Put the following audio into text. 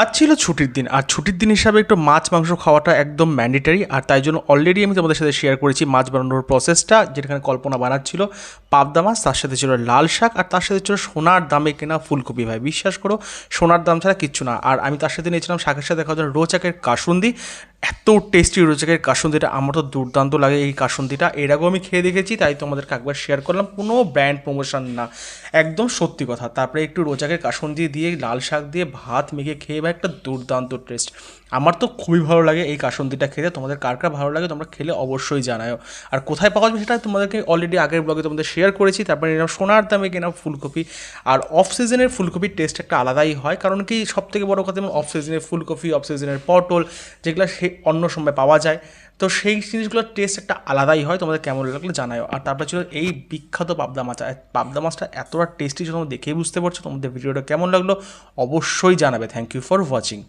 আজ ছিল ছুটির দিন, আর ছুটির দিন হিসাবে একটু মাছ মাংস খাওয়াটা একদম ম্যান্ডেটারি। আর তাই জন্য অলরেডি আমি তোমাদের সাথে শেয়ার করেছি মাছ বানানোর প্রসেসটা, যেখানে কল্পনা বানাচ্ছিল পাবদা মাছ, তার সাথে ছিল লাল শাক, আর তার সাথে ছিল সোনার দামে কেনা ফুলকপি। ভাই বিশ্বাস করো, সোনার দাম ছাড়া কিচ্ছু না। আর আমি তার সাথে নিয়েছিলাম শাকের সাথে খাওয়ার জন্য রোচাকের কাসুন্দি। এত টেস্টি রোচাকের কাসুন্দিটা, আমার তো দুর্দান্ত লাগে এই কাসুন্দিটা। এর আগেও আমি খেয়ে দেখেছি, তাই তোমাদেরকে একবার শেয়ার করলাম, কোনো ব্র্যান্ড প্রমোশন না, একদম সত্যি কথা। তারপরে একটু রোচাকের কাসুন্দি দিয়ে লাল শাক দিয়ে ভাত মেখে খেয়ে ভাই একটা দুর্দান্ত টেস্ট। আমার তো খুবই ভালো লাগে এই কাসুন্দিটা খেতে। তোমাদের কার কার ভালো লাগে তোমরা খেলে অবশ্যই জানাও। আর কোথায় পাওয়া যাবে সেটা তোমাদেরকে অলরেডি আগের ব্লগে তোমাদের শেয়ার করেছি। তারপরে এরকম সোনার দামে কেনা ফুলকপি। আর অফ সিজনের ফুলকপির টেস্ট একটা আলাদাই হয়, কারণ কি সব থেকে বড় কথা, যেমন অফ সিজনের ফুলকপি, অফ সিজনের পটল, যেগুলো সে অন্য সময় পাওয়া যায়, তো সেই জিনিসগুলোর টেস্ট একটা আলাদাই হয়। তোমাদের কেমন লাগলো জানাও। আর তারপরে ছিল এই বিখ্যাত পাবদা মাছ। আর পাবদা মাছটা এতটা টেস্টি, তোমরা দেখেই বুঝতে পারছো। তোমাদের ভিডিওটা কেমন লাগলো অবশ্যই জানাবে। Thank you for watching.